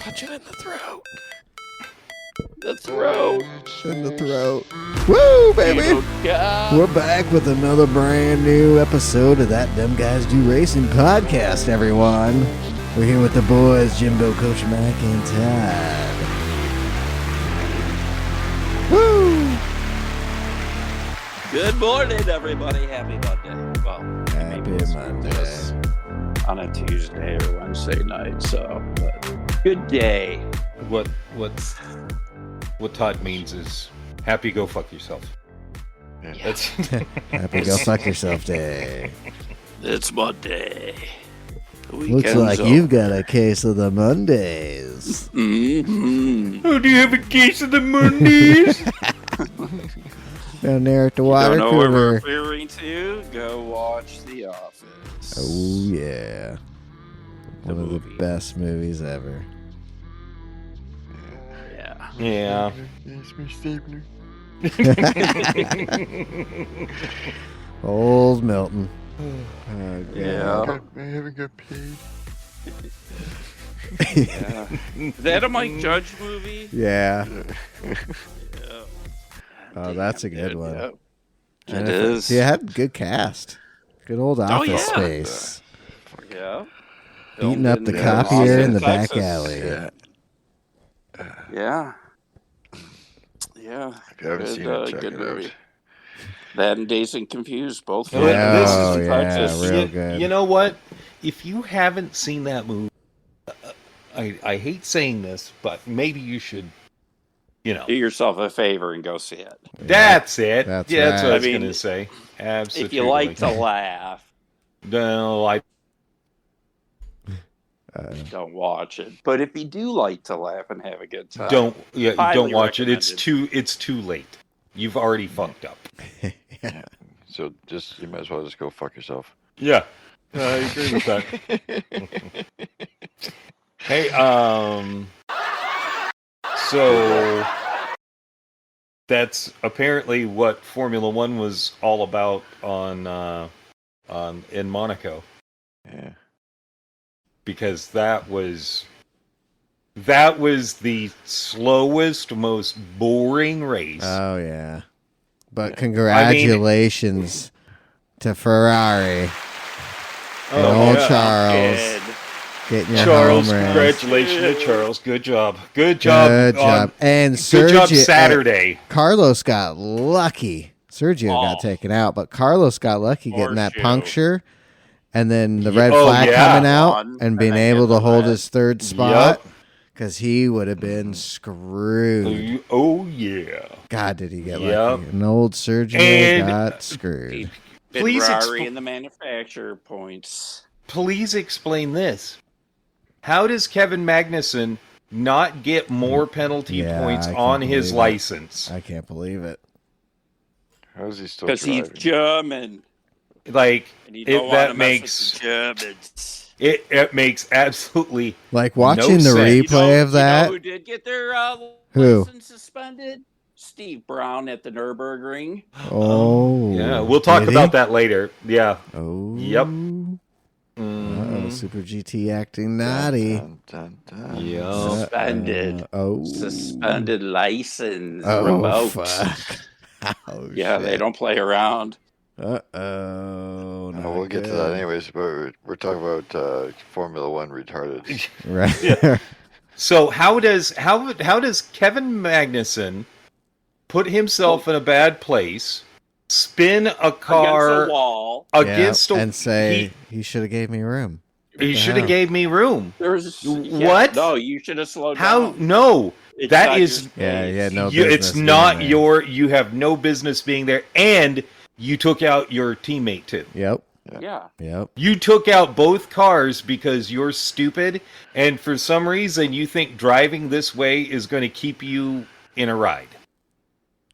Punch it in the throat. The throat. In the throat. Woo, baby! We're back with another brand new episode of that Them Guys Do Racing podcast, everyone. We're here with the boys, Jimbo, Coach Mac, and Todd. Woo! Good morning, everybody. Happy Monday. Well, Happy Monday. On a Tuesday or Wednesday night, but good day. What Todd means is happy go fuck yourself. Yeah. That's Happy go fuck yourself day. It's Monday. Looks like you've got a case of the Mondays. Mm-hmm. Oh, do you have a case of the Mondays? Down there at the water Don't know what we're cooler. referring to? Go watch The Office. Oh, yeah. One of the best movies ever. Yeah. Yeah. Old Milton. Yeah. I haven't got paid. Yeah. Is that a Mike Judge movie? Yeah. Yeah. Oh, that's a good one. Yeah. It Jennifer- is. See, it had a good cast. Good old Office yeah. Space. Yeah. Beating up the Filmed in copier Austin, in the back Texas. alley. Yeah. Yeah. If you haven't seen it, check good it movie. out. That and Dazed and Confused, both. Yeah, filmed in this is Oh, Austin, yeah, Texas. real good. You know what? If you haven't seen that movie, I hate saying this, but maybe you should, Do yourself a favor and go see it. That's it. That's That's what right. I was I mean, going to say. Absolutely. If you like to laugh, No, I don't watch it. But if you do like to laugh and have a good time, don't. Yeah, highly don't watch it. It's recommended. It's too late. You've already fucked up. So you might as well just go fuck yourself. Yeah, I agree with that. Hey, so that's apparently what Formula One was all about in Monaco, Yeah. because that was the slowest, most boring race. Oh, yeah. But congratulations to Ferrari. And old yeah. Charles Good. getting your Charles, home race. congratulations to Charles. Good job. Good job. Good job. And Good job Sergio, Saturday. Carlos got lucky. Sergio got Oh. taken out, but Carlos got lucky getting that Horseshoe. puncture and then the red Oh, flag yeah. coming out One, and and being then able get to the hold red. his third spot because he would have been screwed. Oh, yeah. God, did he get Yep. lucky. And old Sergio And- got screwed. Please Ferrari and the manufacturer points. Please explain this. How does Kevin Magnussen not get more penalty Yeah, points I can't on his believe it. license? I can't believe it. How is he still Because he's driving? German. Like, And you don't want that to makes mess with the Germans. it makes absolutely Like watching the sense. replay of You know that. who did get their Who? license suspended? Steve Brown at the Nürburgring. Oh, yeah. We'll talk did he? about that later. Yeah. Oh, Yep. Uh-oh, Super GT acting naughty. Dun, dun, dun. Yeah. Suspended. Oh, Suspended license Oh, revoked. fuck. Oh, Yeah, they don't play around. Uh-oh. We'll get to that anyways, but we're talking about Formula One retarded. Right. Yeah. So how does Kevin Magnussen put himself in a bad place, spin a car Against the wall. against Yeah, a, and say, he should have gave me room. he the should have hell? gave me room. There's What? No, you should have slowed How? down. No, It's that not is- your Yeah, space. yeah, no it's business being not there. your. You have no business being there, and you took out your teammate too. Yep, Yeah. yep. You took out both cars because you're stupid, and for some reason you think driving this way is going to keep you in a ride.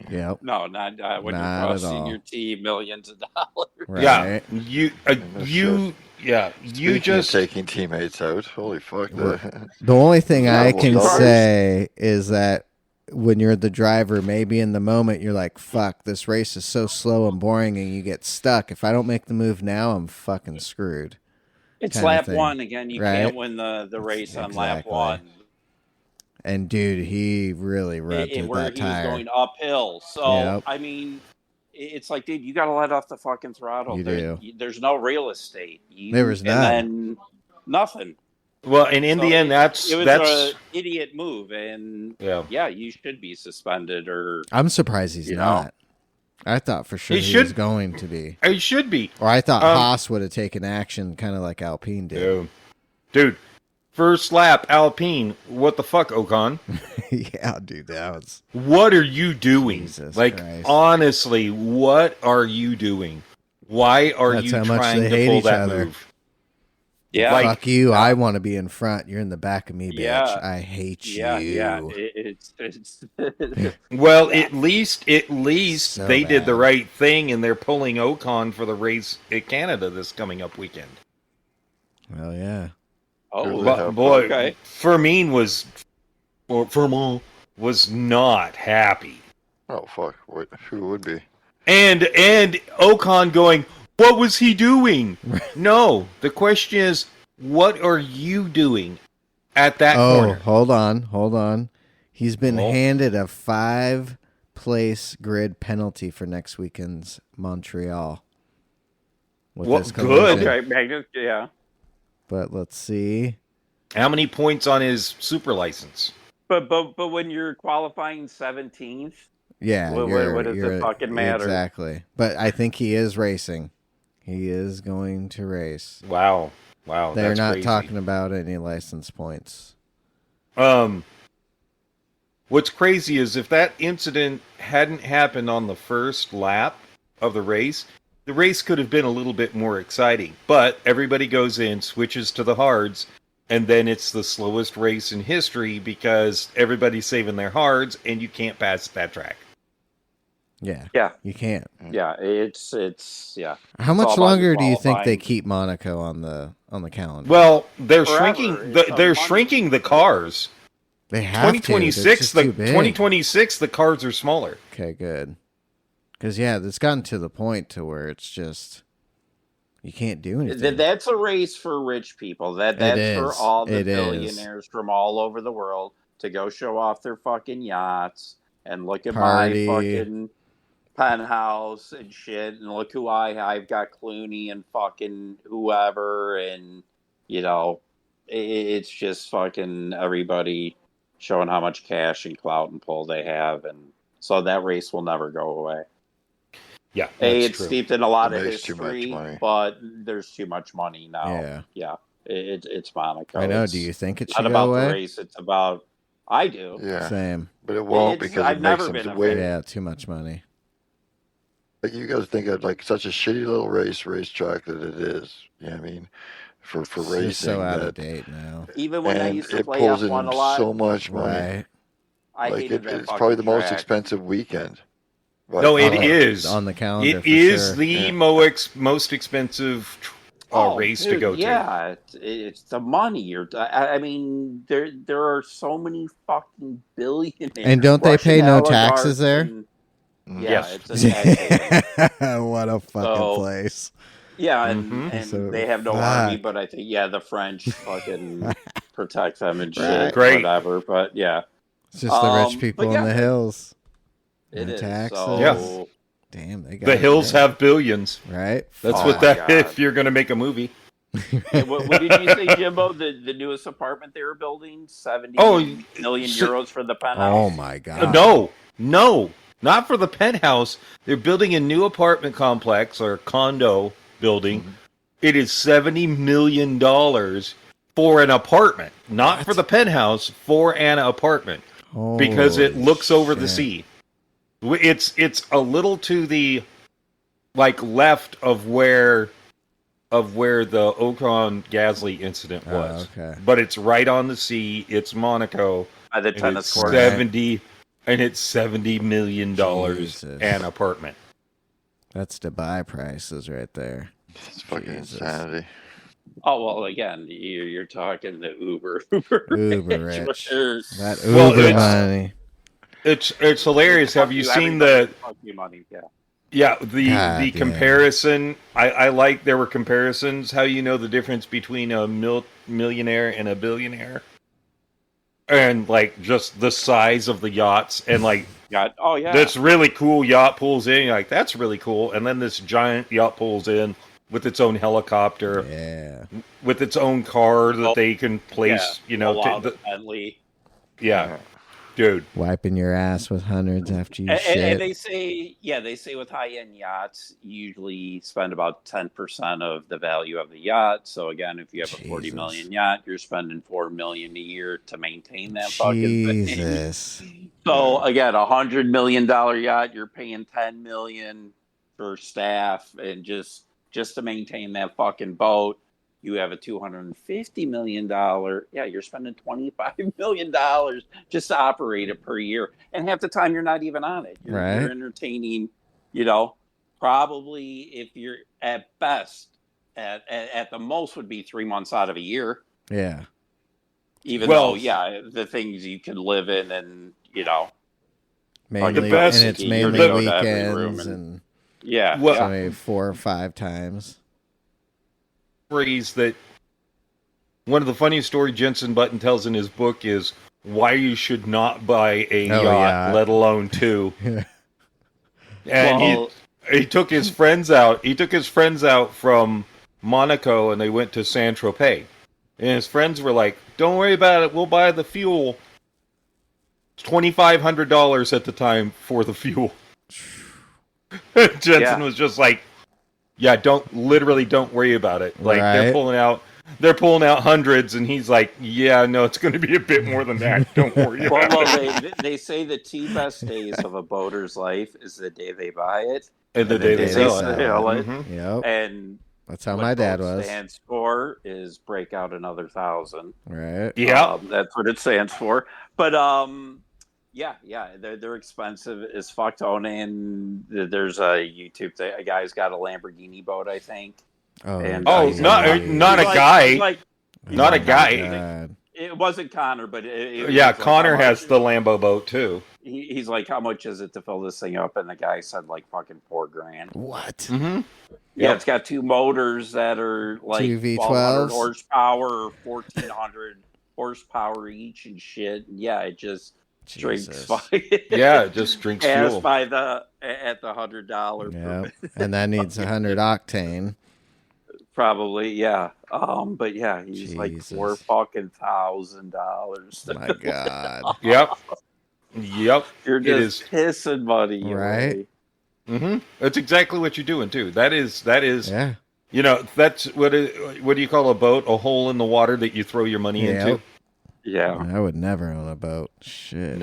Yep. No, not when Not you're at costing all. your team millions of dollars. Right. Yeah, you No you Speaking of just taking teammates out. Holy fuck! The only thing Yeah, I well, can cars- say is that when you're the driver, maybe in the moment you're like, fuck, this race is so slow and boring, and you get stuck. If I don't make the move now, I'm fucking screwed. It's Kinda lap thing, one again. You right? can't win the race on lap Exactly. one. And dude, he really repped it where that he was tire. going uphill. So Yep. I mean, it's like, dude, you got to let off the fucking throttle. You do. There's no real estate. There was none. And then nothing. Well, and in the end, it was an idiot move, and yeah, you should be suspended. Or I'm surprised he's not. I thought for sure he was going to be. He should be. Or I thought Haas would have taken action, kind of like Alpine did. Dude, first lap, Alpine. What the fuck, Ocon? Yeah, dude, that was. What are you doing? Jesus Christ. Honestly, what are you doing? Why are you trying to pull that move? Yeah, like, fuck you! I want to be in front. You're in the back of me, bitch. Yeah. I hate you. Yeah, it's well, at least so they bad. did the right thing, and they're pulling Ocon for the race at Canada this coming up weekend. Well, yeah. Oh, but boy, Firmine was not happy. Oh fuck! Who would be? And Ocon going, what was he doing? No, the question is, what are you doing at that corner? Hold on. He's been handed a 5-place grid penalty for next weekend's Montreal. Good. Okay, Magnus, yeah. But let's see. How many points on his super license? But when you're qualifying 17th, yeah, what does it fucking matter? Exactly. But I think he is racing. He is going to race. Wow. They're not crazy. talking about any license points. What's crazy is if that incident hadn't happened on the first lap of the race could have been a little bit more exciting. But everybody goes in, switches to the hards, and then it's the slowest race in history because everybody's saving their hards, and you can't pass that track. Yeah. You can't. Yeah, it's yeah. How much longer do you think they keep Monaco on the calendar? Well, they're Forever. shrinking the cars. They have 2026 to. 2026 the cars are smaller. Okay, good. Because it's gotten to the point to where it's just you can't do anything. That's a race for rich people. That's for all the billionaires from all over the world to go show off their fucking yachts and look at my fucking penthouse and shit, and look who I've got Clooney and fucking whoever, and it's just fucking everybody showing how much cash and clout and pull they have, and so that race will never go away. Yeah, it's true. steeped in a lot of history, too much money. But there's too much money now. Yeah. It's Monaco. I know. Do you think it should not go about away? The race? It's about. I do. Yeah, same. But it won't because I've it makes never them been wait. Yeah, too much money. Like you guys think of like such a shitty little racetrack that it is. You know what I mean? For racing, it's so out of date now. Even when I used to play pulls F1 in a lot, so much money. Right. It's probably the most expensive weekend. Right? No, it is on the calendar. It is the most expensive race to go to. Yeah, it's the money. I mean, there are so many fucking billionaires. And don't they pay no taxes there? Yes. It's a tax haven. What a fucking place. Yeah, and they have no army, but I think the French fucking protect them and shit, whatever. But yeah, it's just the rich people in the hills. It is. Taxes. So, damn, they got the hills have billions, right? That's what that. If you're gonna make a movie. What did you say, Jimbo? The newest apartment they were building, 70 million euros for the penthouse. Oh my god! No, not for the penthouse. They're building a new apartment complex or condo building. Mm-hmm. It is $70 million for an apartment, not for the penthouse, for an apartment, because it looks over the sea. It's a little to the left of where the Ocon Gasly incident was. But it's right on the sea. It's Monaco. By the tennis court. It's $70 million an apartment. That's Dubai prices right there. It's fucking insanity. Oh well, again, you're talking the Uber rich. That Uber money. It's hilarious. Have you seen the money? Yeah, the comparison. I like there were comparisons. How you know the difference between a millionaire and a billionaire? and like just the size of the yachts, and like this really cool yacht pulls in. You're like, that's really cool, and then this giant yacht pulls in with its own helicopter, with its own car that they can place. Bentley. Yeah. Dude, wiping your ass with hundreds after you shit. And they say with high-end yachts, you usually spend about 10% of the value of the yacht. So again, if you have a $40 million yacht, you're spending $4 million a year to maintain that fucking thing. So again, $100 million yacht, you're paying $10 million for staff and just to maintain that fucking boat. You have a $250 million. Yeah, you're spending $25 million just to operate it per year. And half the time you're not even on it. You're entertaining, probably if you're at best, at the most would be 3 months out of a year. Yeah. Even though, the things you can live in and, mainly, the best, and it's mainly weekends and so maybe 4 or 5 times. That one of the funniest story Jensen Button tells in his book is why you should not buy a yacht, let alone 2. And he took his friends out. He took his friends out from Monaco, and they went to Saint-Tropez. And his friends were like, "Don't worry about it. We'll buy the fuel." It's $2,500 at the time for the fuel. Jensen was just like, "Yeah, don't worry about it." Like they're pulling out hundreds, and he's like, "Yeah, no, it's going to be a bit more than that. Don't worry about it." They say the 2 best days of a boater's life is the day they buy it and the day they sell it. Mm-hmm. Yep. And that's how my dad was. Stands for is break out another 1,000. Right. Yeah, that's what it stands for. But they're expensive as fuck to own. And there's a YouTube thing. A guy's got a Lamborghini boat, I think. Not a guy. Not a guy. It wasn't Connor, but Connor has the Lambo boat too. He's like, "How much is it to fill this thing up?" And the guy said like fucking $4,000. What? Mm-hmm. Yeah, it's got 2 motors that are like 1,200 horsepower or 1,400 horsepower each and shit. Yeah, it just drinks. It just drinks fuel. At the $100. Yeah, and that needs 100 octane. Probably, yeah. But yeah, he's like $4,000. My God. Yep. You're just pissing money, right? Mm-hmm. That's exactly what you're doing too. That is. Yeah. That's what do you call a boat? A hole in the water that you throw your money into. Yeah. I would never own a boat. Shit.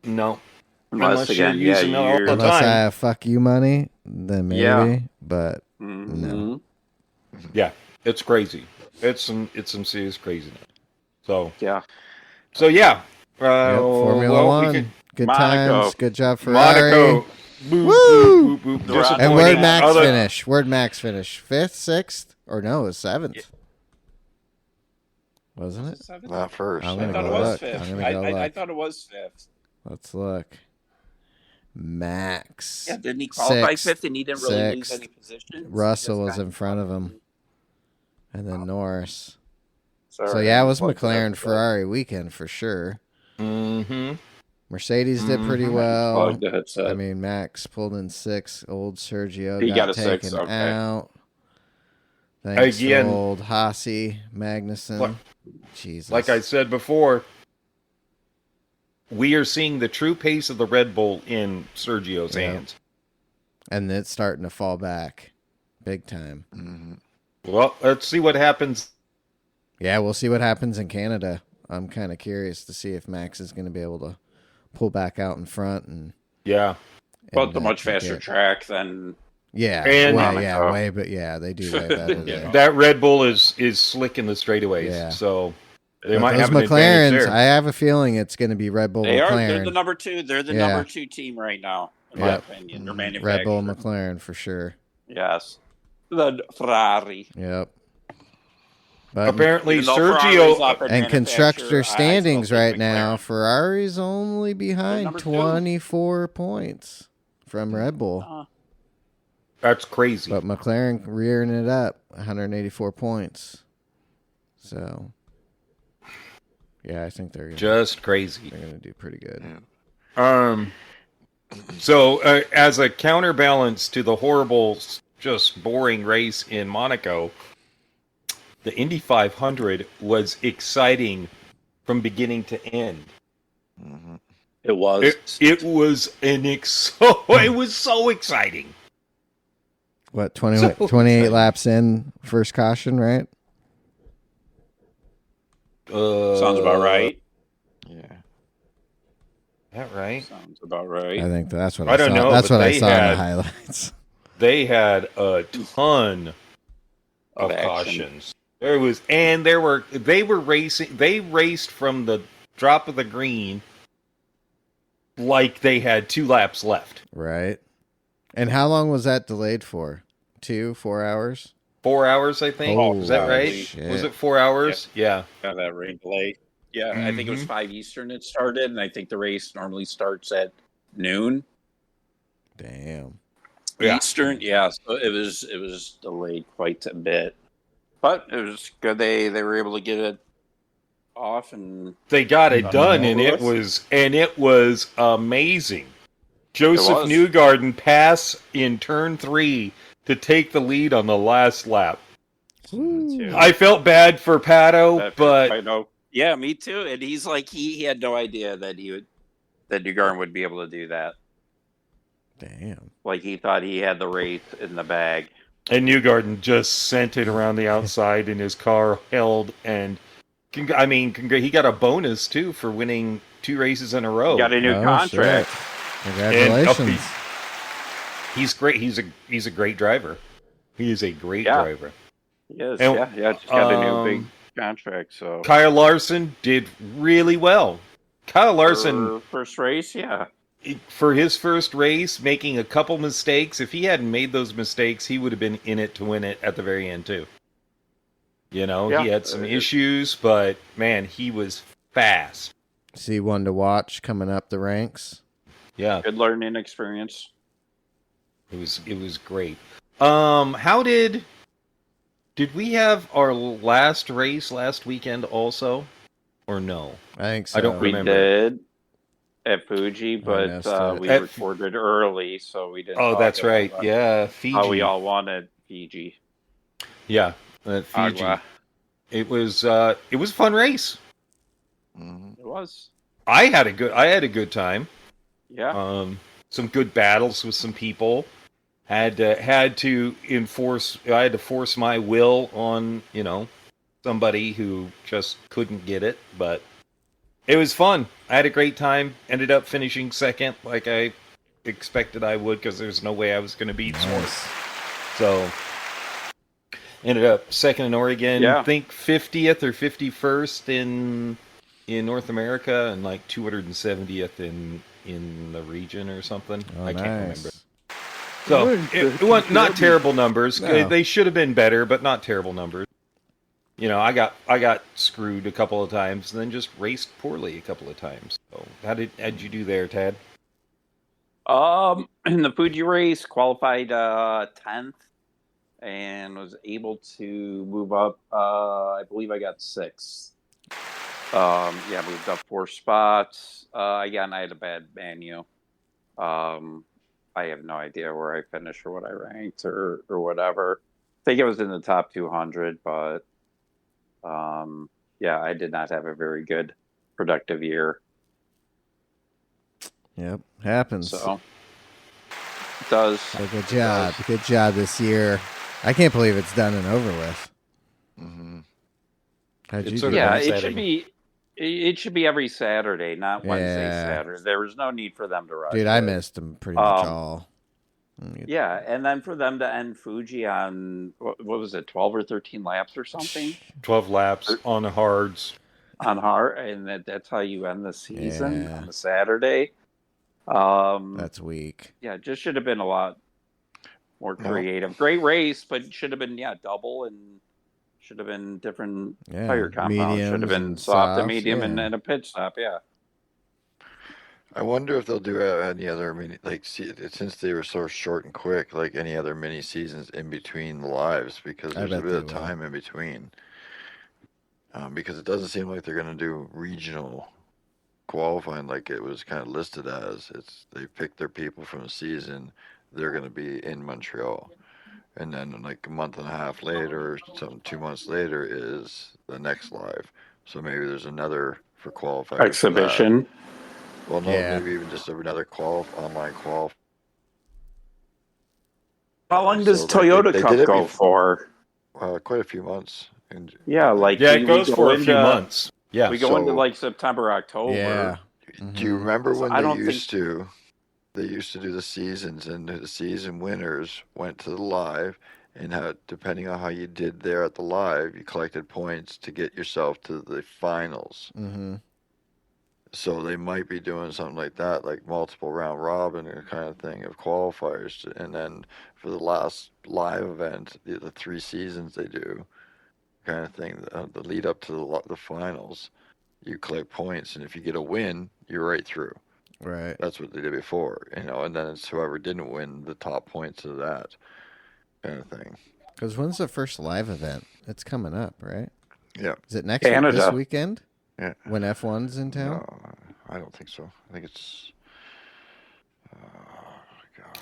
No. Unless again, you're using it all the unless time. I have fuck you money, then maybe. But no. Yeah, it's crazy. It's some serious craziness. So yeah. Formula One. Good Monaco. Times. Good job, Ferrari. Monaco. Woo! And where'd Max finish? 5th, 6th? Or no, it was 7th. Wasn't it? Not first. I thought it was 5th. I thought it was 5th. Let's look. Max. Yeah, didn't he qualify 5th and he didn't really lose any positions? Russell was in front of him. And then Norris. So yeah, it was McLaren Ferrari weekend for sure. Mm-hmm. Mercedes did pretty well. I mean, Max pulled in 6. Old Sergio got taken out. Thanks to old Hassi, Magnussen. Jesus. Like I said before, we are seeing the true pace of the Red Bull in Sergio's hands. And it's starting to fall back big time. Mm-hmm. Well, let's see what happens. Yeah, we'll see what happens in Canada. I'm kind of curious to see if Max is going to be able to pull back out in front. And but the much faster track than... Yeah, and but they do way better there. That Red Bull is slick in the straightaways, so they might have an advantage there. I have a feeling it's going to be Red Bull. McLaren. They're the number 2. They're the number 2 team right now, in my opinion. They're manufacturing. Red Bull, McLaren for sure. Yes, the Ferrari. Yep. But apparently, Sergio and constructor standings right now, Ferrari's only behind 24 points from Red Bull. That's crazy. But McLaren rearing it up, 184 points. So, Yeah, I think they're just crazy. They're gonna do pretty good. Yeah. So as a counterbalance to the horrible, just boring race in Monaco, the Indy 500 was exciting from beginning to end. Mm-hmm. It was. It was it was so exciting. What, 28 laps in, first caution, right? Sounds about right. Yeah. That right? Sounds about right. I think that's what I saw. Don't know. That's what I saw in the highlights. They had a ton of cautions. They raced from the drop of the green like they had 2 laps left. Right. And how long was that delayed for? 4 hours? 4 hours, I think. Oh, is that right? Shit. Was it 4 hours? Yeah. Got that rain delay. Yeah, I think it was 5 Eastern it started, and I think the race normally starts at noon. Damn. Eastern, yeah. So it was delayed quite a bit, but it was good. They were able to get it off, and they got it done, and it was amazing. Joseph Newgarden pass in turn 3 to take the lead on the last lap. Ooh. I felt bad for Pato, but I know. Yeah, me too. And he's like, he had no idea that Newgarden would be able to do that. Damn. Like he thought he had the race in the bag. And Newgarden just sent it around the outside, and his car held. And he got a bonus too for winning 2 races in a row. He got a new contract. Shit. Congratulations. He's great. He's a great driver. He is a great driver. He is. Just got a new big contract. So Kyle Larson did really well. Kyle Larson first race, for his first race, making a couple mistakes. If he hadn't made those mistakes, he would have been in it to win it at the very end too. He had some issues, but man, he was fast. See one to watch coming up the ranks. Yeah, good learning experience. It was great. How did we have our last race last weekend also, or no? I think so. I don't remember. We did at Fuji, but we recorded early, so we didn't. Oh, that's right. Yeah, Fiji. How we all wanted Fiji. Yeah, Fiji. It was a fun race. It was. I had a good time. Yeah. Some good battles with some people. I had to force my will on, somebody who just couldn't get it, but it was fun. I had a great time. Ended up finishing second like I expected I would, because there's no way I was going to beat Swartz. So ended up second in Oregon. I think 50th or 51st in North America, and like 270th in the region or something. I can't remember. So it wasn't not terrible numbers. No. They should have been better, but not terrible numbers. I got screwed a couple of times, and then just raced poorly a couple of times. So how did you do there, Tad? In the Fuji race, qualified 10th, and was able to move up. I believe I got 6th. Moved up 4 spots. Again, I had a bad menu. I have no idea where I finished or what I ranked or whatever. I think it was in the top 200, but I did not have a very good productive year. Yep, happens. So it does. So good job. Good job this year. I can't believe it's done and over with. Mm-hmm. It should be. It should be every Saturday, not Wednesday, Saturday. There was no need for them to rush. Dude, I missed them pretty much all. Yeah, and then for them to end Fuji on, what was it, 12 or 13 laps or something? 12 laps on hards. On hard, and that's how you end the season on a Saturday. That's weak. Yeah, it just should have been a lot more creative. Great race, but should have been, double, and should have been different tire compounds. Should have been soft and medium, and then a pit stop. Yeah. I wonder if they'll do any other since they were so short and quick, like any other mini seasons in between the lives, because there's a bit of time in between. because it doesn't seem like they're going to do regional qualifying like it was kind of listed as. They picked their people from the season. They're going to be in Montreal, and then like a month and a half later, 2 months later, is the next live. So maybe there's another for qualifiers exhibition. For that. Well, no, maybe even just another online qual. How long does Toyota Cup go for? Quite a few months. It goes for a few months. Yeah, we go into like September, October. Yeah. Do you remember when they used to do the seasons, and the season winners went to the live, and depending on how you did there at the live, you collected points to get yourself to the finals. Mm-hmm. So they might be doing something like that, like multiple round robin kind of thing of qualifiers, and then for the last live event, the 3 seasons they do, kind of thing, the lead up to the finals, you collect points, and if you get a win, you're right through. Right. That's what they did before, and then it's whoever didn't win the top points of that kind of thing. Because when's the first live event? It's coming up, right? Yeah. Is it next this weekend? Yeah. When F1's in town? No, I don't think so. I think it's. God.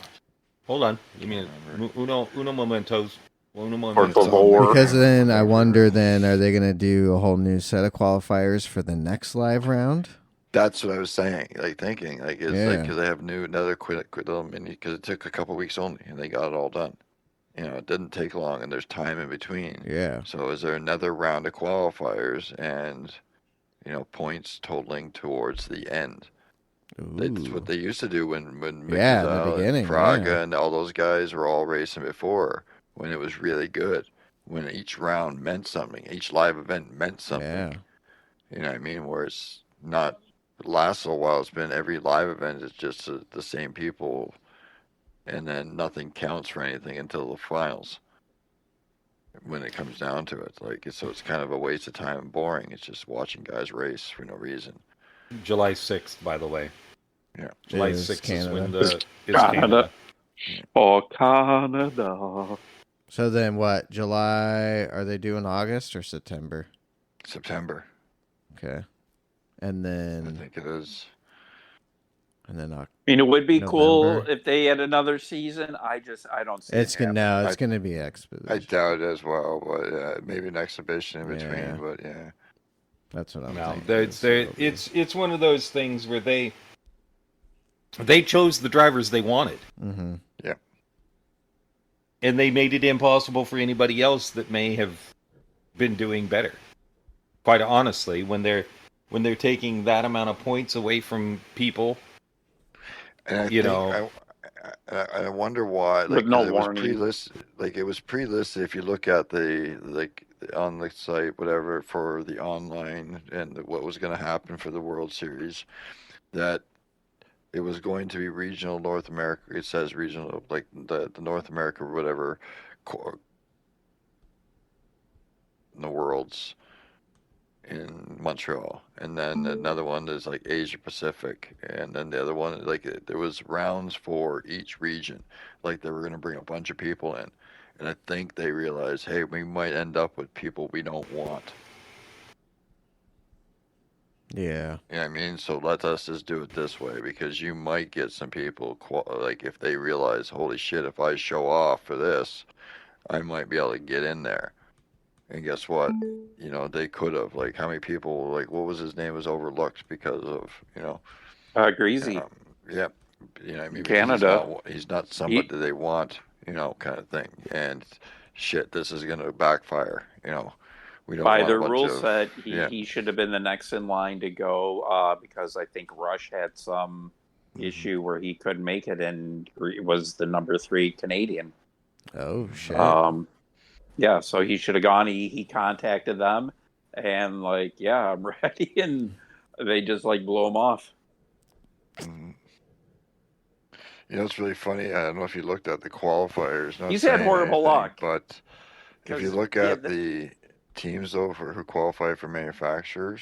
Hold on. You mean uno momentos? Por favor. Because then I wonder, are they going to do a whole new set of qualifiers for the next live round? That's what I was saying. Thinking, because they have another quit little mini, because it took a couple weeks only, and they got it all done. It didn't take long, and there's time in between. Yeah. So is there another round of qualifiers and, points totaling towards the end? That's what they used to do when in the beginning, Praga and all those guys were all racing before, when it was really good, when each round meant something, each live event meant something. Yeah. You know what I mean? Where it's not, it lasts a while. It's been every live event is just the same people, and then nothing counts for anything until the finals. When it comes down to it, so it's kind of a waste of time and boring. It's just watching guys race for no reason. July 6th, by the way. Yeah. July 6th is when is Canada. Oh, Canada. So then what? July, are they doing August or September? September. Okay. And then I think it is. And then it would be cool if they had another season. I don't see it's gonna be exposition. I doubt it as well, but maybe an exhibition in between. But that's what I'm thinking. It's one of those things where they chose the drivers they wanted. Mm-hmm. Yeah. And they made it impossible for anybody else that may have been doing better. Quite honestly, when they're taking that amount of points away from people, and I wonder why. With no warning. It was pre-listed. If you look at on the site, whatever, for the online and what was going to happen for the World Series, that it was going to be regional North America. It says regional, like the North America or whatever, the Worlds in Montreal, and then another one is like Asia Pacific, and then the other one, there was rounds for each region. They were going to bring a bunch of people in, and I think they realized, hey, we might end up with people we don't want. Yeah. You know what I mean? So let us just do it this way, because you might get some people, if they realize, holy shit, if I show off for this, I might be able to get in there. And guess what? They could have. How many people, what was his name, was overlooked because of, Greasy. Yeah. You know what I mean? Canada. He's not somebody that they want, kind of thing. And shit, this is going to backfire, We don't By want the a bunch rule of, set, he should have been the next in line to go because I think Rush had some issue where he couldn't make it and was the number 3 Canadian. Oh, shit. Yeah, so he should have gone. He contacted them and I'm ready, and they just blow him off. Mm-hmm. It's really funny. I don't know if you looked at the qualifiers. He's had horrible luck. But if you look at the teams who qualify for manufacturers,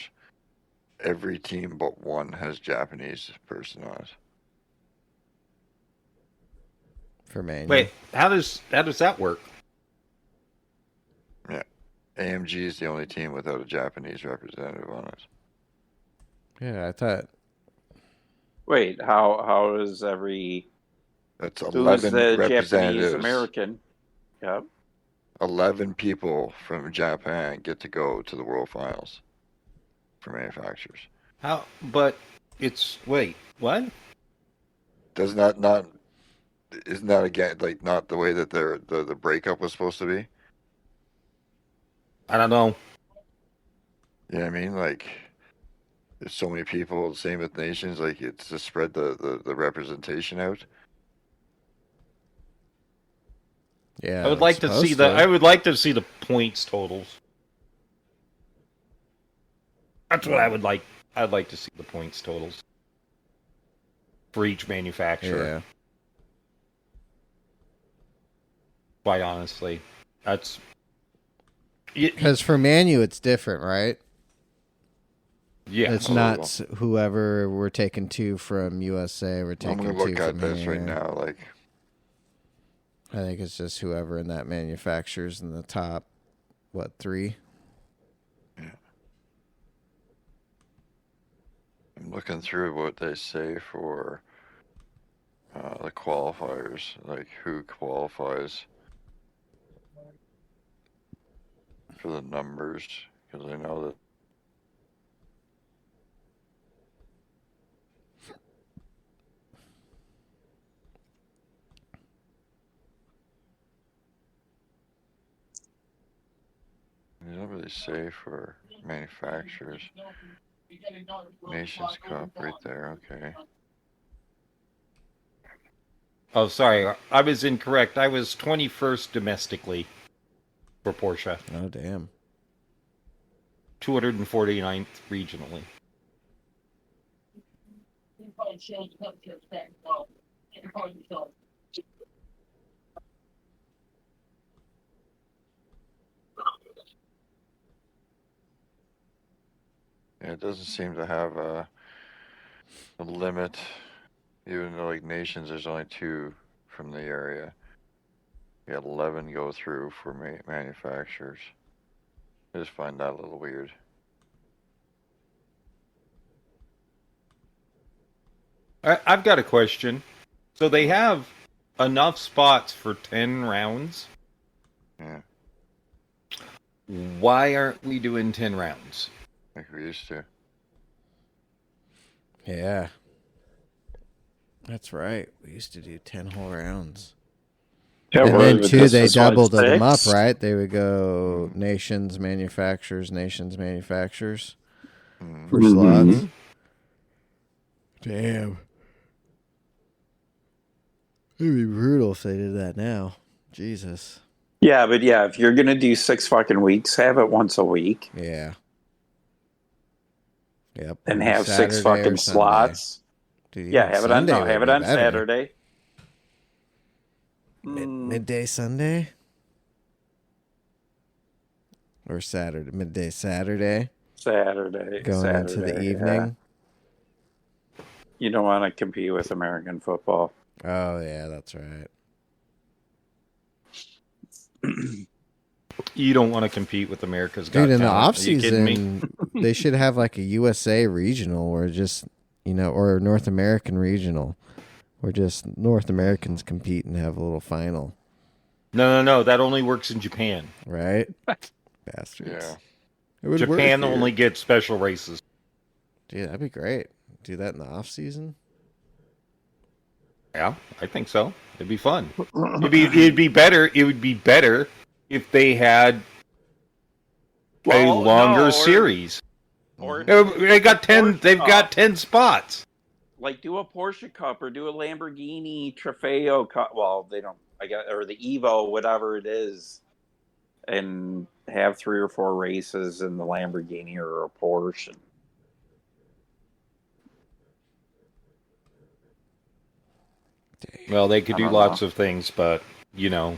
every team but one has Japanese person on it. For manual. Wait, how does that work? Yeah. AMG is the only team without a Japanese representative on it. Yeah, I thought. Wait, how is every? That's Who's 11 the representatives. Japanese American? Yep. 11 people from Japan get to go to the World Finals for manufacturers. How? But it's wait, what? Doesn't that not? Isn't that again like not the way that the breakup was supposed to be? I don't know. You know what I mean? Like, there's so many people, same with nations. Like, it's to spread the representation out. Yeah, I would like to see the. I would like to see the points totals. That's what I would like. I'd like to see the points totals for each manufacturer. Yeah. Quite honestly, that's because for Manu it's different, right? Yeah, it's not whoever we're taking two from USA. We're taking two from here. I'm gonna look at this right now. Like, I think it's just whoever in that manufacturer's in the top, what, 3? Yeah. I'm looking through what they say for the qualifiers, like who qualifies for the numbers, because I know that. They don't really say for manufacturers. Nations Cup right there, okay. Oh, sorry, I was incorrect. I was 21st domestically for Porsche. Oh, damn. 249th regionally. Yeah, it doesn't seem to have a limit, even though like nations, there's only 2 from the area. You got 11 go through for manufacturers. I just find that a little weird. I've got a question. So they have enough spots for 10 rounds? Yeah. Why aren't we doing 10 rounds? Like we used to. Yeah. That's right. We used to do 10 whole rounds. Yeah, and then, too, they doubled them up, right? They would go nations, manufacturers for slots. Damn. It'd be brutal if they did that now. Jesus. Yeah, but yeah, if you're going to do 6 fucking weeks, have it once a week. Yeah. Yep. And have Saturday 6 fucking slots. Dude, yeah, have Sunday it on Saturday. Midday Sunday? Or Saturday? Midday Saturday? Going into the evening? Yeah. You don't want to compete with American football. Oh, yeah, that's right. You don't want to compete with America's Got Dude, in the Talent. off-season, they should have like a USA regional or just, or North American regional where just North Americans compete and have a little final. No. That only works in Japan. Right? Bastards. Yeah. Japan only gets special races. Dude, that'd be great. Do that in the off-season? Yeah, I think so. It'd be fun. It'd be better. It would be better if they had a longer series. Or they got 10. They've got 10 spots. Like do a Porsche Cup or do a Lamborghini Trofeo Cup. Well, they don't. I guess, or the Evo, whatever it is, and have 3 or 4 races in the Lamborghini or a Porsche. Well, they could do lots of things, but it's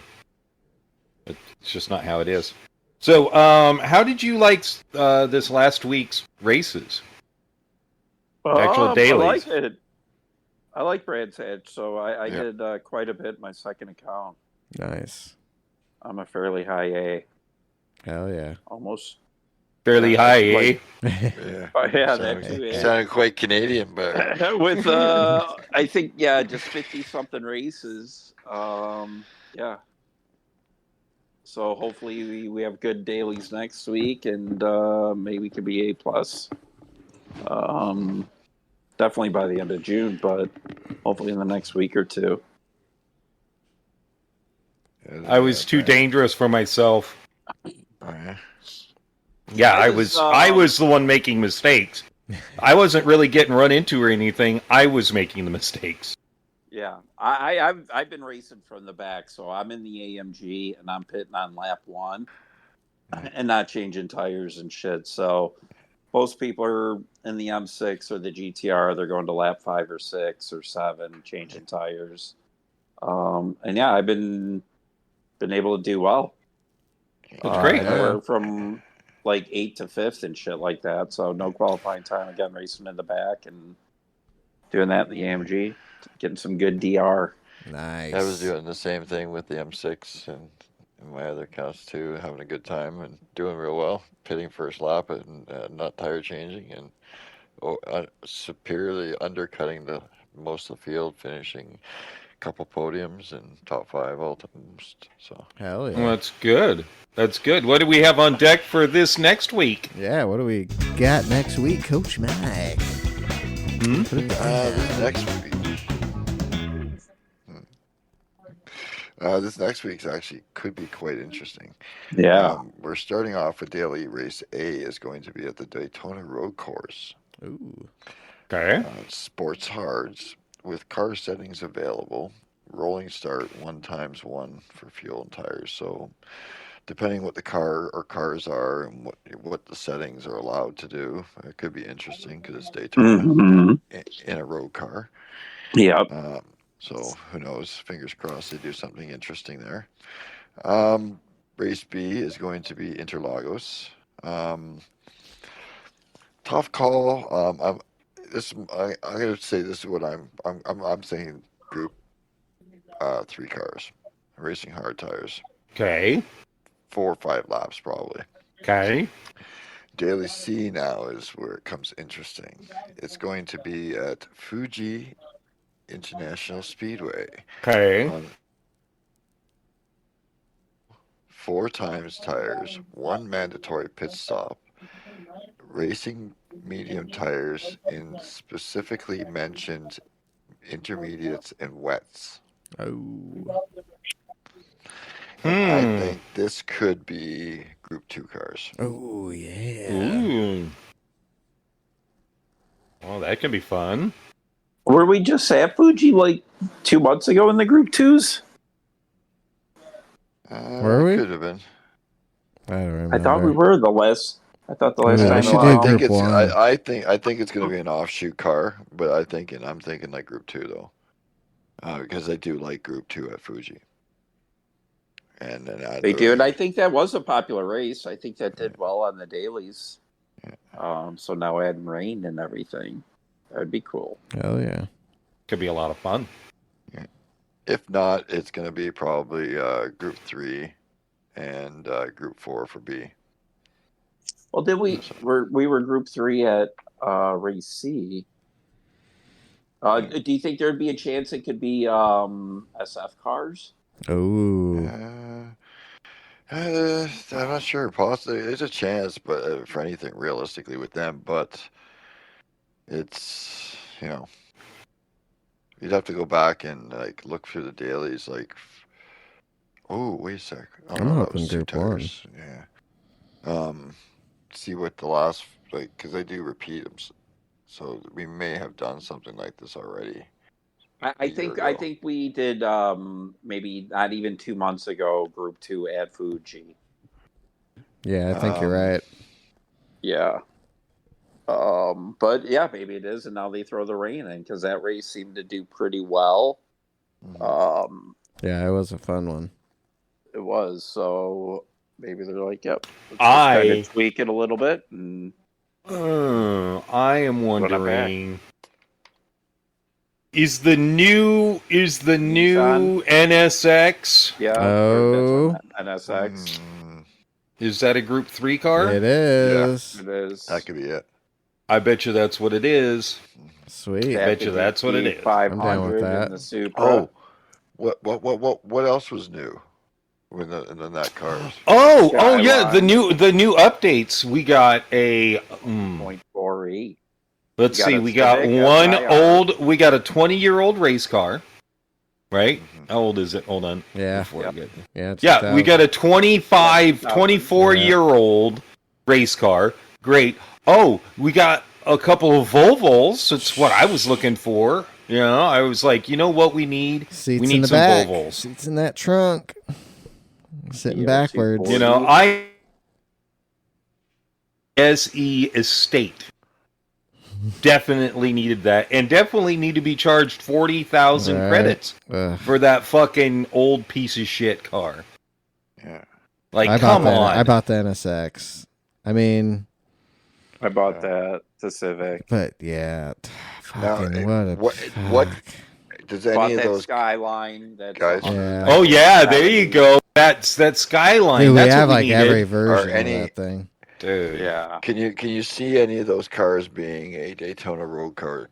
just not how it is. So, how did you like this last week's races? Actual dailies. I like it. I like Brad's Edge, so I did quite a bit in my second account. Nice. I'm a fairly high A. Hell yeah. Almost. Fairly high, eh? Yeah. Oh, yeah, sounded, that too. sounded quite Canadian, but With I think just 50-something races. Yeah. So hopefully we have good dailies next week, and maybe we can be A+. Definitely by the end of June, but hopefully in the next week or two. I was too dangerous for myself. Oh, yeah. Yeah, I was the one making mistakes. I wasn't really getting run into or anything. I was making the mistakes. Yeah, I've been racing from the back, so I'm in the AMG and I'm pitting on lap 1 and not changing tires and shit. So most people are in the M6 or the GTR. They're going to lap 5 or 6 or 7, changing tires. And yeah, I've been able to do well. That's great. Anywhere from like 8th to 5th and shit like that. So no qualifying time again, racing in the back and doing that in the AMG, getting some good DR. Nice. I was doing the same thing with the M6 and my other cars too, having a good time and doing real well, pitting first lap and not tire changing and superiorly undercutting the most of the field, finishing a couple podiums and top 5 almost. So hell yeah. Well, that's good. That's good. What do we have on deck for this next week? Yeah, what do we got next week, Coach Mike? This next week. This next week's actually could be quite interesting. Yeah. We're starting off with daily race A is going to be at the Daytona Road Course. Ooh. Okay. Sports hards with car settings available. Rolling start 1x1 for fuel and tires. So depending what the car or cars are and what the settings are allowed to do, it could be interesting because it's Daytona in a road car. Yep. So who knows? Fingers crossed they do something interesting there. Race B is going to be Interlagos. Tough call. I'm going to say this is what I'm saying. Group 3 cars, racing hard tires. Okay. 4 or 5 laps probably. Okay. Daily C now is where it comes interesting. It's going to be at Fuji International Speedway. Okay. 4 times tires, 1 mandatory pit stop, racing medium tires in specifically mentioned intermediates and wets. Oh. I think this could be Group 2 cars. Oh, yeah. Ooh. Well, that can be fun. Were we just at Fuji like 2 months ago in the Group 2s? Were we? Could have been. I don't remember. I thought we were the last. I thought the last Yeah, time. I think it's going to be an offshoot car, but I'm thinking like Group 2 though, because they do like Group 2 at Fuji. And then they do, and I think that was a popular race. I think that did well on the dailies. Yeah. So now adding rain and everything, that would be cool. Hell yeah. Could be a lot of fun. Yeah. If not, it's going to be probably Group 3 and Group 4 for B. Well, did we were Group 3 at race C? Do you think there'd be a chance it could be SF cars? Oh. I'm not sure. Possibly, there's a chance, but for anything realistically with them, but it's you'd have to go back and like look through the dailies. Like, oh wait a sec, I'm hoping Group 1. Yeah. See what the last because they do repeat them, so we may have done something like this already. I think we did maybe not even 2 months ago. Group 2 at Fuji. Yeah, I think you're right. Yeah. But yeah, maybe it is, and now they throw the rain in because that race seemed to do pretty well. Mm-hmm. Yeah, it was a fun one. It was, so maybe they're like, "Yep, let's kind of tweak it a little bit." And I am wondering. Is the new NSX? Yeah. Oh. NSX. Is that a Group 3 car? It is. Yeah, it is. That could be it. I bet you that's what it is. Sweet. I bet you that's what it is. 500 that. in the Supra. Oh, what else was new in the NAT cars? Oh yeah, the new updates. We got a 0.48. Let's see. We got we got a 20-year-old race car. Right? Mm-hmm. How old is it? Hold on. Yeah. Yeah, we got a 24-year-old race car. Great. Oh, we got a couple of Volvos. That's what I was looking for. You know, I was like, you know what we need? Seats we need in the some back. Volvos. Seats in that trunk. Sitting backwards. You know, I SE Estate definitely needed that, and definitely need to be charged 40,000 credits for that fucking old piece of shit car. Yeah, like come on. I bought the NSX. I mean, I bought the Civic. But yeah, fucking what does any of those Skyline? That guys? Yeah. Oh yeah, there you go. That's that Skyline. Dude, That's we have what like needed. every version of that thing. Dude. Yeah. Can you see any of those cars being a Daytona road car?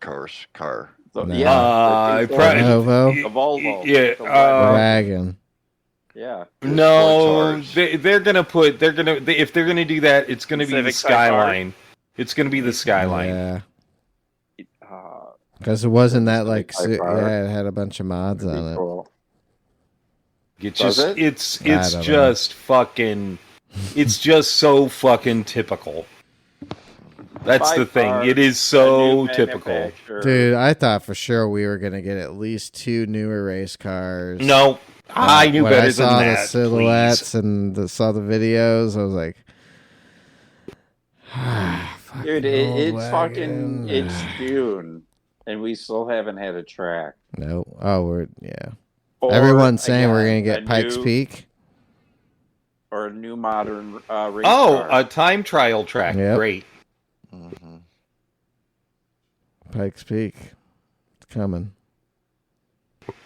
No. Yeah. The Volvo. Yeah. The wagon. Yeah. No, if they're gonna do that, it's gonna be the Skyline. It's gonna be the Skyline. Yeah. Because it wasn't that like it had a bunch of mods on it. Cool. It's just so fucking typical. That's the thing. It is so typical. Dude, I thought for sure we were gonna get at least 2 newer race cars. No, I knew better than that. When I saw the silhouettes and saw the videos, I was like, dude, it's June, and we still haven't had a track. No. Oh, everyone's saying we're gonna get Pikes Peak. Or a new modern race car. A time trial track. Yep. Great. Mm-hmm. Pikes Peak. It's coming.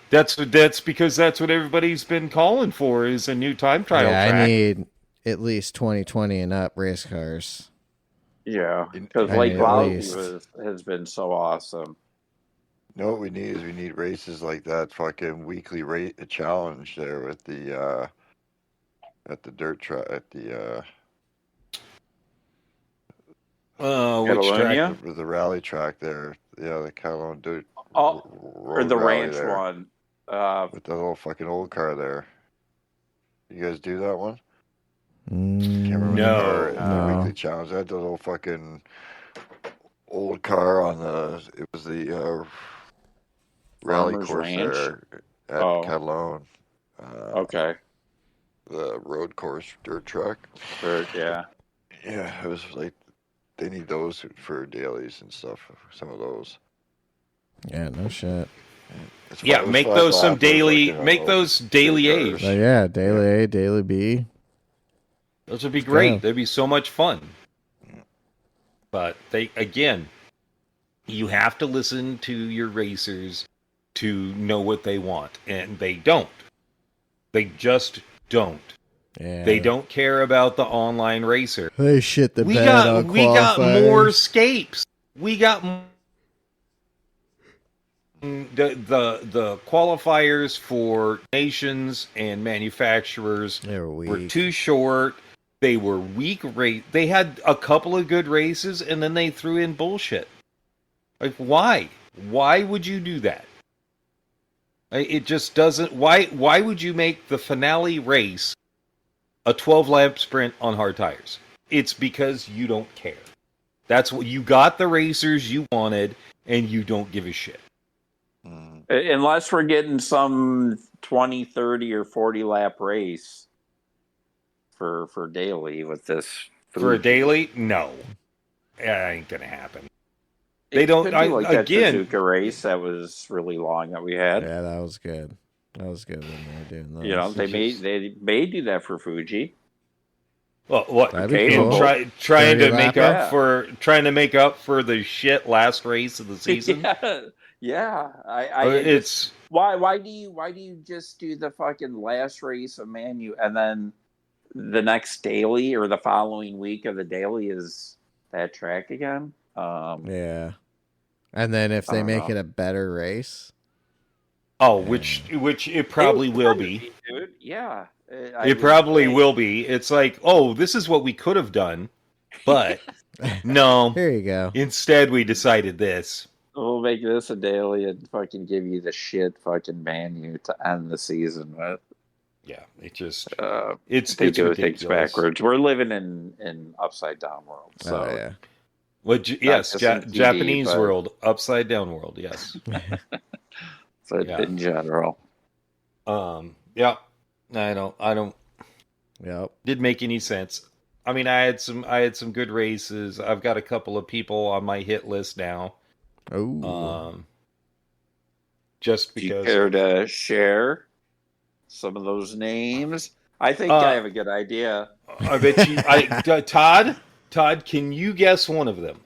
That's because that's what everybody's been calling for is a new time trial track. I need at least 2020 and up race cars. Yeah, because Lake Valley has been so awesome. You know what we need is races like that fucking weekly challenge there with the at the dirt track at the which track? The rally track there. Yeah, the Catalan dirt. Or the ranch there. One. With the little fucking old car there. You guys do that one? No. The weekly challenge. That little fucking old car on it was the rally Farmer's course Ranch? there at Catalan. Okay. The road course dirt track. Yeah. Yeah, it was like they need those for dailies and stuff. Some of those. Yeah, no shit. Yeah, make those some daily. Make those daily A's. Yeah, daily A, daily B. Those would be great. They'd be so much fun. But you have to listen to your racers to know what they want, and they don't. They just don't. Yeah. They don't care about the online racer. They shit the bed on We got more escapes. We got the qualifiers for nations and manufacturers were too short. They were weak race. They had a couple of good races, and then they threw in bullshit. Like, why? Why would you do that? It just doesn't. Why would you make the finale race a 12-lap sprint on hard tires? It's because you don't care. That's what you got, the racers you wanted, and you don't give a shit. Unless we're getting some 20, 30, or 40-lap race for daily with this. For a daily? No. That ain't going to happen. They don't. That Suzuka race that was really long that we had. Yeah, that was good. That was good when they were doing those. You know, they may do that for Fuji. Well, what? Okay, cool. Trying to make up for the shit last race of the season. Yeah. Why do you just do the fucking last race of Manu and then the next daily or the following week of the daily is that track again. Yeah. And then if they make it a better race. Oh, which it probably will be. Dude. Yeah. It probably will be. It's like, oh, this is what we could have done, but no. Here you go. Instead, we decided this. We'll make this a daily and fucking give you the shit fucking menu to end the season with. Yeah, it just it's do things backwards. We're living in upside down world. So yeah. Well, yes, Japanese world, upside down world. Yes. But in general, yeah, I don't. Yep. Didn't make any sense. I mean, I had some good races. I've got a couple of people on my hit list now. Oh. Just because. Do you care to share some of those names? I think I have a good idea. I bet you. Todd, can you guess one of them?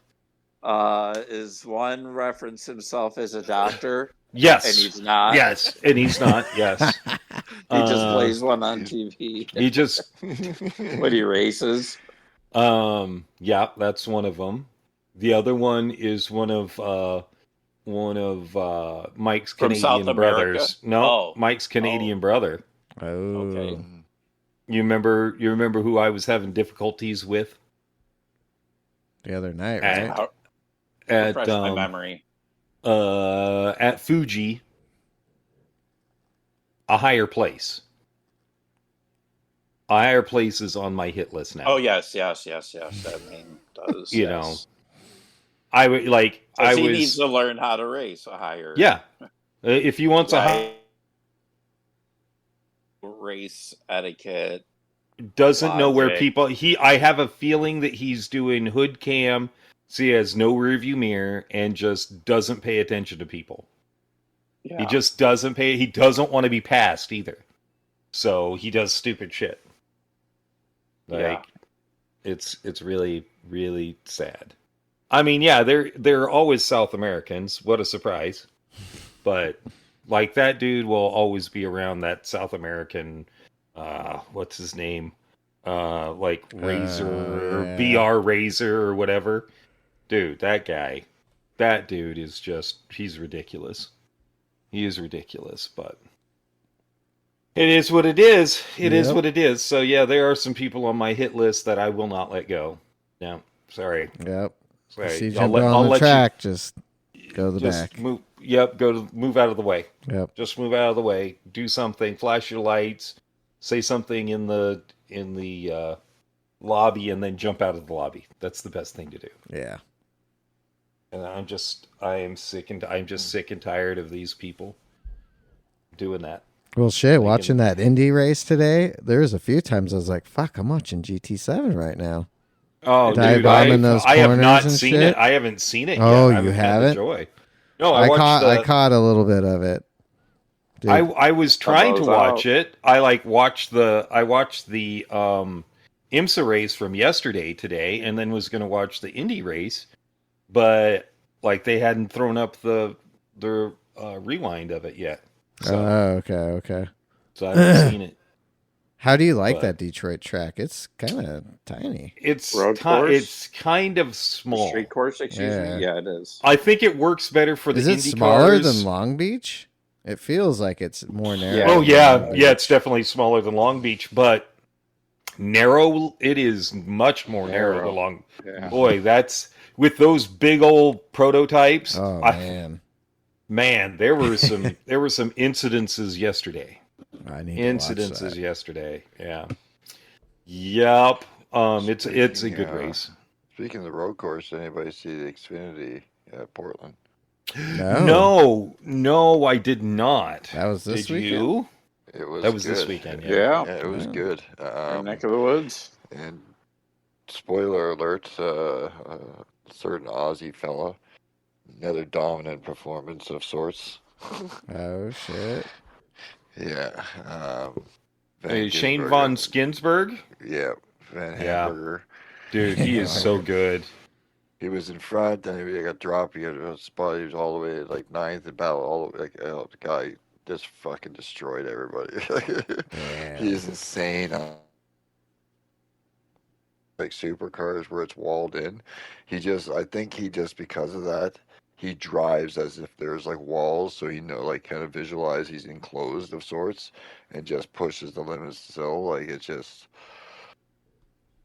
Is one reference himself as a doctor? Yes. And he's not. Yes. And he's not. Yes. He just plays one on TV. He just when he races. Yeah, that's one of them. The other one is one of Mike's Canadian brothers. No, Mike's Canadian brother. Oh. Okay. You remember who I was having difficulties with? The other night, right? Refresh my memory. At Fuji, a higher place. A higher place is on my hit list now. Oh yes. That name does. You know, I would like. He needs to learn how to race a higher. Yeah, if he wants a high race etiquette, doesn't know where people. I have a feeling that he's doing hood cam. So he has no rearview mirror and just doesn't pay attention to people. Yeah. He just doesn't pay. He doesn't want to be passed either. So he does stupid shit. Like, it's really, really sad. I mean, yeah, they're always South Americans. What a surprise. But like that dude will always be around that South American. What's his name? Like Razor, BR Razor or whatever. Dude, that dude is just, he's ridiculous. He is ridiculous, but it is what it is. It is what it is. So yeah, there are some people on my hit list that I will not let go. No, sorry. Yep. Sorry. See Jimbo on the track, just go to the back. Move out of the way. Yep. Just move out of the way. Do something. Flash your lights. Say something in the lobby, and then jump out of the lobby. That's the best thing to do. Yeah. And I'm just sick and tired of these people doing that. Well, shit, watching that Indy race today, there was a few times I was like, fuck, I'm watching GT7 right now. Oh, dude, I have not seen it. I haven't seen it yet. Oh, you haven't? Joy. No, I caught a little bit of it. Dude. I was trying to watch it. I watched the IMSA race from yesterday today, and then was going to watch the Indy race. But like they hadn't thrown up the rewind of it yet. So, okay. So I haven't seen it. How do you like that Detroit track? It's kind of tiny. It's it's kind of small. Street course, excuse me. Yeah, it is. I think it works better for the Indy cars. Is it smaller than Long Beach? It feels like it's more narrow. Yeah. Oh yeah, it's definitely smaller than Long Beach, but narrow. It is much more narrow than Long. Yeah. Boy, that's. With those big old prototypes, oh man, there were some incidences yesterday. I need to watch that. Yesterday. Yeah. Yep. It's a good race. Speaking of the road course, anybody see the Xfinity at Portland? No, I did not. That was this weekend. Did you? It was. That was good. this weekend. Yeah, it was good. Neck of the woods. And spoiler alert. Certain Aussie fella, another dominant performance of sorts. Oh shit! Yeah, Shane von Skinsberg. Yeah, Van Hamburger. Dude, he is so good. He was in front, and he got dropped. He had a spot. He was all the way at like ninth in battle. All the way, the guy just fucking destroyed everybody. He is insane. supercars where it's walled in. I think he just because of that, he drives as if there's like walls, so like kind of visualize he's enclosed of sorts, and just pushes the limits still. Like it's just,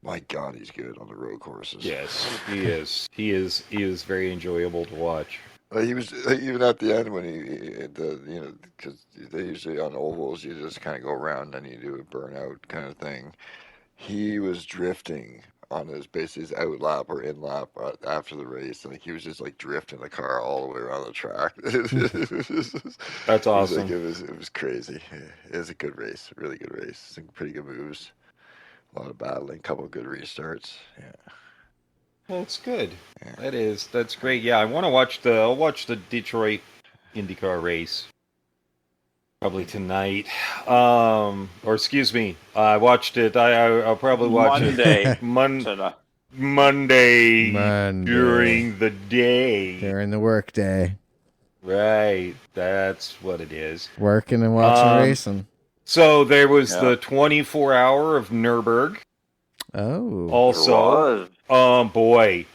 my God, he's good on the road courses. Yes, he is. He is very enjoyable to watch. He was even at the end when because they usually on ovals you just kind of go around and you do a burnout kind of thing. He was drifting on basically his out lap or in lap after the race. Like he was just like drifting the car all the way around the track. That's awesome. It was crazy. It was a good race, really good race. Some pretty good moves, a lot of battling, couple of good restarts. Yeah. That's good. Yeah. That's great. Yeah, I'll watch the Detroit IndyCar race probably tonight. Or excuse me, I watched it. I'll probably watch it Monday during the day. During the work day. Right, that's what it is. Working and watching racing. So there was the 24-hour of Nürburgring. Oh. Also, boy,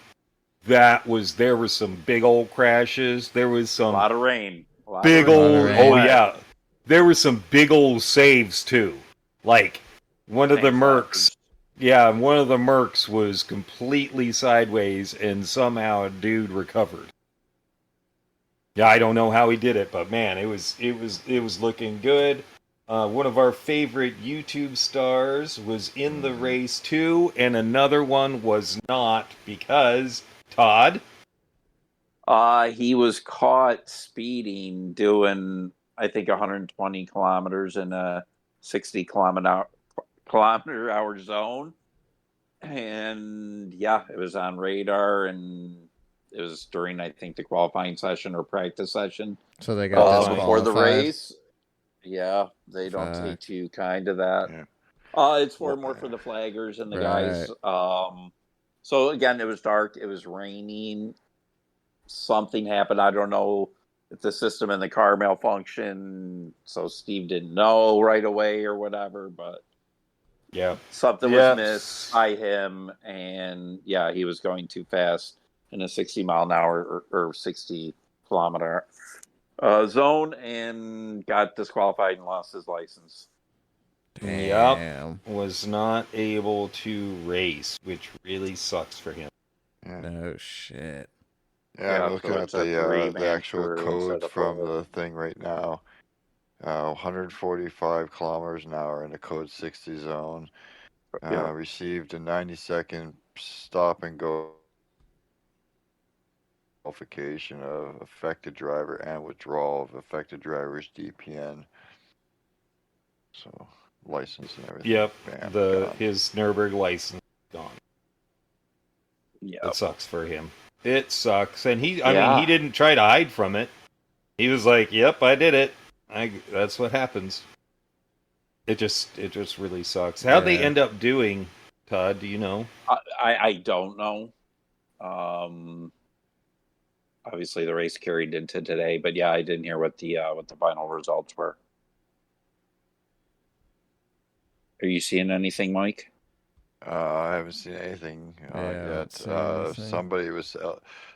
there was some big old crashes. There was some a lot of rain. Yeah. There were some big old saves too. Like one of the Mercs. Yeah, one of the Mercs was completely sideways and somehow a dude recovered. Yeah, I don't know how he did it, but man, it was looking good. One of our favorite YouTube stars was in the race too, and another one was not because Todd. He was caught speeding, doing I think 120 kilometers in a 60 kilometer hour zone, and yeah, it was on radar, and it was during I think the qualifying session or practice session. So they got before the race. Yeah, they don't take too kind of that. Yeah. It's more for the flaggers and the guys. So again, it was dark. It was raining. Something happened. I don't know if the system in the car malfunctioned, so Steve didn't know right away or whatever. But yeah, something was missed by him, and yeah, he was going too fast in a 60 mile an hour or 60 kilometer zone and got disqualified and lost his license. Damn. Yep. Was not able to race, which really sucks for him. Yeah. No shit. Yeah, I'm looking at the actual code from the thing right now. 145 kilometers an hour in the code 60 zone. Received a 90-second stop and go qualification of affected driver and withdrawal of affected driver's DPN. So license and everything. Yep. Bam, his Nürburgring license gone. Yeah. It sucks for him. It sucks. And I mean, he didn't try to hide from it. He was like, "Yep, I did it. That's what happens." It just really sucks. How'd they end up doing, Todd? Do you know? I don't know. Obviously, the race carried into today, but yeah, I didn't hear what the final results were. Are you seeing anything, Mike? I haven't seen anything yet. Somebody was.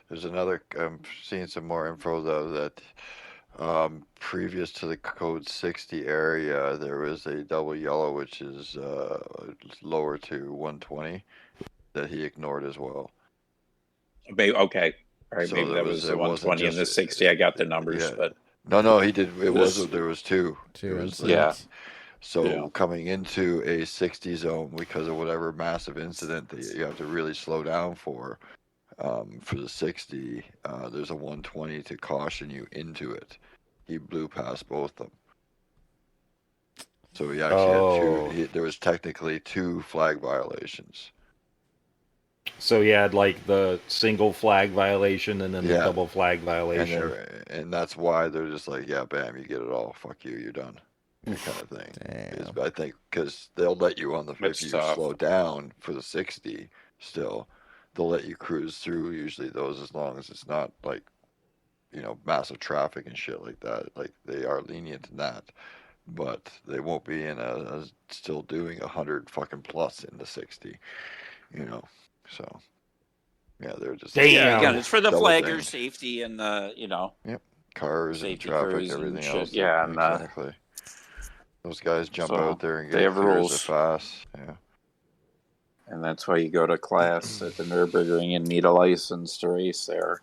There's another. I'm seeing some more info though that previous to the code 60 area, there was a double yellow, which is lower to 120, that he ignored as well. Okay. All right, so maybe that was the 120 and the 60. I got the numbers, but no, he did. It was there was two. So coming into a 60 zone because of whatever massive incident that you have to really slow down for the 60, there's a 120 to caution you into it. He blew past both of them. So he actually had there was technically two flag violations. So he had like the single flag violation and then the double flag violation. And that's why they're just like, yeah, bam, you get it all. Fuck you, you're done. That kind of thing. I think because they'll let you on if you slow down for the 60 still, they'll let you cruise through usually those as long as it's not like, massive traffic and shit like that. Like they are lenient in that, but they won't be in still doing 100 fucking plus in the 60. So yeah, they're just Damn. Yeah, again, it's for the double flagger dinged. safety and the Yep, cars and safety traffic, crews everything and shit. else. Yeah, and exactly. Those guys jump so out there and they get have clear as rules. they're fast. Yeah. And that's why you go to class at the Nürburgring and need a license to race there.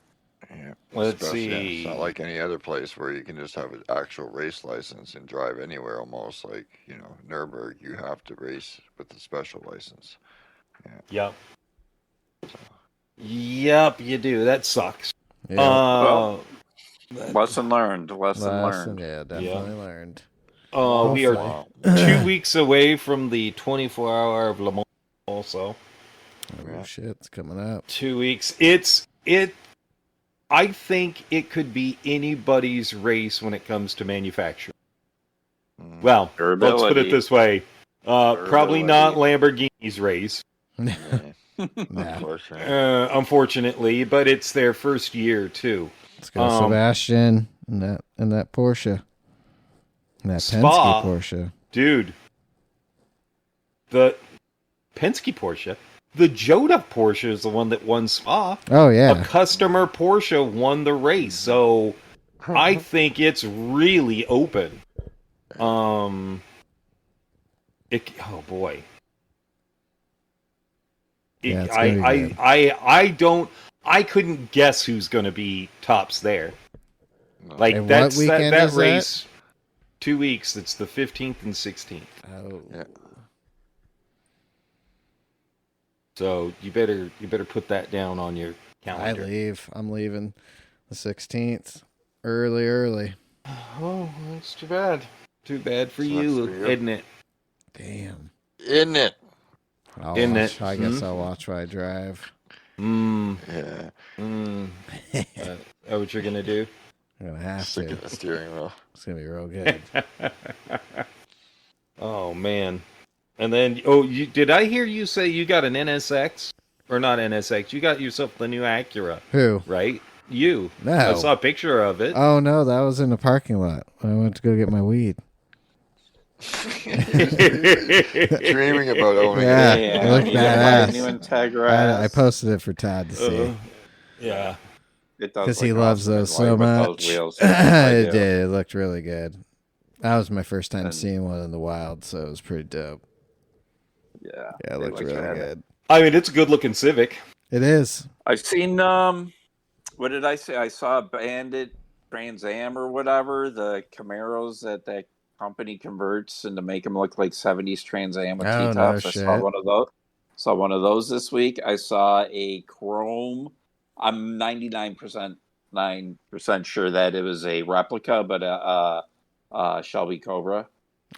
Yeah. Let's Especially, see. It's not like any other place where you can just have an actual race license and drive anywhere. Almost like Nürburgring, you have to race with a special license. Yeah. Yep. Yep, you do. That sucks. Yeah. Well, lesson learned. Yeah, definitely learned. We are 2 weeks away from the 24-hour of Le Mans also. Oh shit, it's coming up. 2 weeks. I think it could be anybody's race when it comes to manufacturing. Well, let's put it this way. Probably not Lamborghini's race. Unfortunately, but it's their first year too. Let's go, Sebastian, and that Porsche, and that Spa, Penske Porsche, dude. The Penske Porsche, the Joda Porsche is the one that won Spa. Oh yeah, a customer Porsche won the race, so I think it's really open. Oh boy. Yeah, I couldn't guess who's going to be tops there. Like and that is race. That? 2 weeks. It's the 15th and 16th. Oh. Yeah. So you better put that down on your calendar. I'm leaving the 16th. Early. Oh, that's too bad. Too bad for you, isn't it? Damn. Isn't it? I guess I'll watch while I drive. Yeah. That what you're gonna do? I'm gonna have Stick to. at the steering wheel. It's gonna be real good. Oh man. And then did I hear you say you got an NSX? Or not NSX, you got yourself the new Acura. Who? Right? You. No. I saw a picture of it. Oh no, that was in the parking lot when I went to go get my weed. Dreaming about owning it. Yeah, Look badass. New Integra. I posted it for Todd to see. Yeah. It does because he loves those so much. It did. It looked really good. That was my first time seeing one in the wild, so it was pretty dope. Yeah, it looked really good. I mean, it's a good-looking Civic. It is. I've seen what did I say? I saw a Bandit Trans Am or whatever, the Camaros that company converts and to make them look like 70s Trans Am with T-tops. I saw one of those this week. I saw a chrome. I'm 99% sure that it was a replica, but a Shelby Cobra.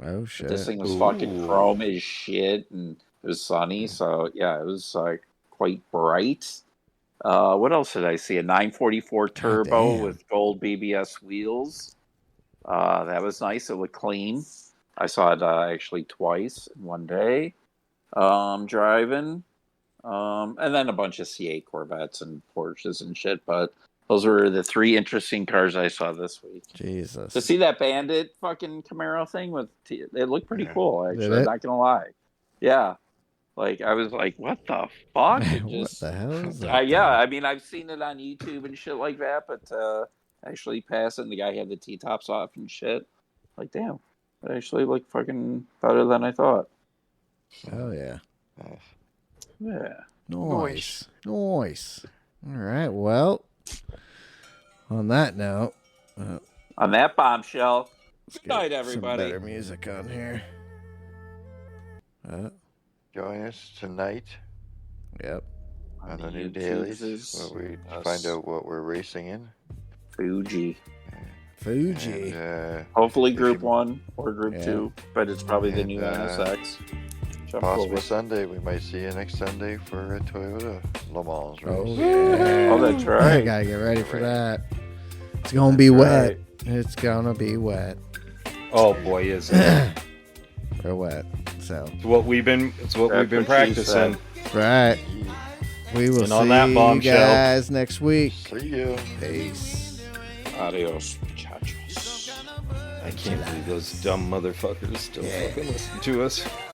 Oh shit! But this thing was fucking chrome as shit, and it was sunny, so yeah, it was quite bright. What else did I see? A 944 turbo with gold BBS wheels. That was nice. It looked clean. I saw it actually twice in one day. Driving. And then a bunch of C8 Corvettes and Porsches and shit. But those were the three interesting cars I saw this week. Jesus. To see that Bandit fucking Camaro thing it looked pretty cool, actually. I'm not going to lie. Yeah. Like, I was like, what the fuck? What the hell is that? Yeah, I mean, I've seen it on YouTube and shit like that, but actually pass it and the guy had the T-tops off and shit. Like, damn. It actually looked fucking better than I thought. Oh, yeah. Yeah. Nice. All right, well, on that note. On that bombshell, good night, everybody. Some better music on here. Join us tonight. Yep. On the new dailies, where we find out what we're racing in. Fuji. And, hopefully Group 1 or Group 2, but it's probably the new NSX. Possibly Sunday. We might see you next Sunday for a Toyota Le Mans race. Oh, yeah. Oh, that's right. I gotta get ready for that. It's gonna be wet. It's gonna be wet. Oh boy, is it? Or wet. So it's what we've been practicing. Right. We will see you guys next week. See you. Peace. Adios, muchachos. I can't believe those dumb motherfuckers still fucking listen to us.